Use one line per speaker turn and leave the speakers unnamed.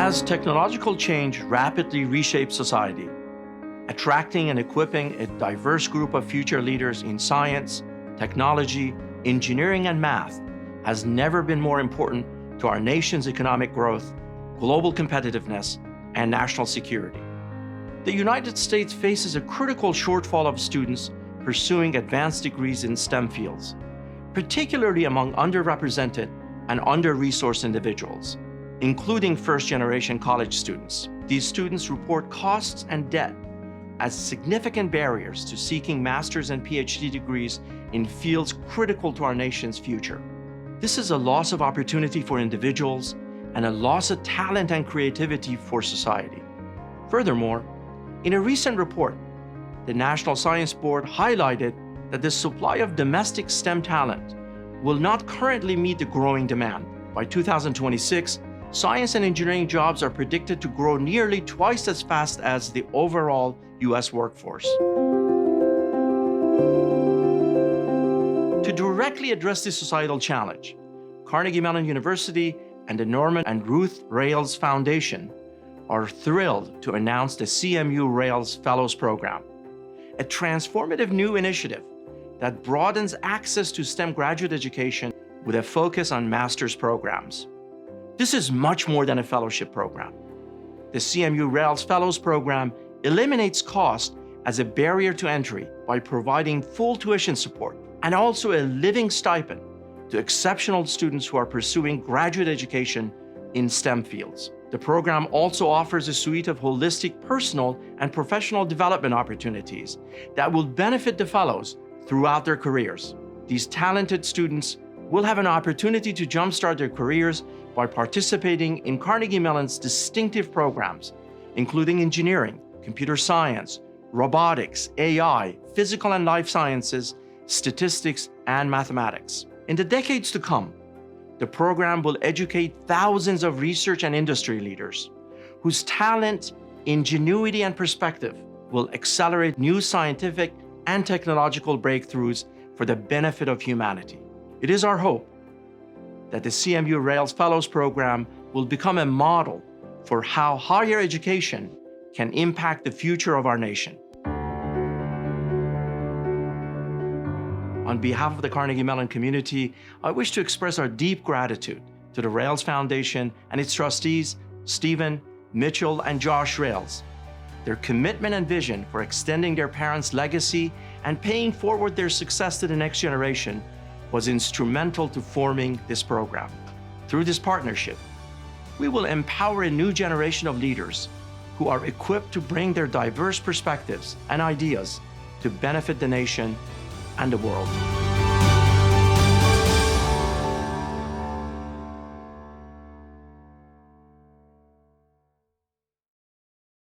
As technological change rapidly reshapes society, attracting and equipping a diverse group of future leaders in science, technology, engineering, and math has never been more important to our nation's economic growth, global competitiveness, and national security. The United States faces a critical shortfall of students pursuing advanced degrees in STEM fields, particularly among underrepresented and under-resourced individuals, including first-generation college students. These students report costs and debt as significant barriers to seeking master's and PhD degrees in fields critical to our nation's future. This is a loss of opportunity for individuals and a loss of talent and creativity for society. Furthermore, in a recent report, the National Science Board highlighted that the supply of domestic STEM talent will not currently meet the growing demand. By 2026, science and engineering jobs are predicted to grow nearly twice as fast as the overall U.S. workforce. To directly address this societal challenge, Carnegie Mellon University and the Norman and Ruth Rales Foundation are thrilled to announce the CMU Rales Fellows Program, a transformative new initiative that broadens access to STEM graduate education with a focus on master's programs. This is much more than a fellowship program. The CMU Rales Fellows Program eliminates cost as a barrier to entry by providing full tuition support and also a living stipend to exceptional students who are pursuing graduate education in STEM fields. The program also offers a suite of holistic personal and professional development opportunities that will benefit the fellows throughout their careers. These talented students will have an opportunity to jumpstart their careers by participating in Carnegie Mellon's distinctive programs, including engineering, computer science, robotics, AI, physical and life sciences, statistics, and mathematics. In the decades to come, the program will educate thousands of research and industry leaders whose talent, ingenuity, and perspective will accelerate new scientific and technological breakthroughs for the benefit of humanity. It is our hope that the CMU Rales Fellows Program will become a model for how higher education can impact the future of our nation. On behalf of the Carnegie Mellon community, I wish to express our deep gratitude to the Rales Foundation and its trustees, Stephen, Mitchell, and Josh Rales. Their commitment and vision for extending their parents' legacy and paying forward their success to the next generation was instrumental to forming this program. Through this partnership, we will empower a new generation of leaders who are equipped to bring their diverse perspectives and ideas to benefit the nation and the world.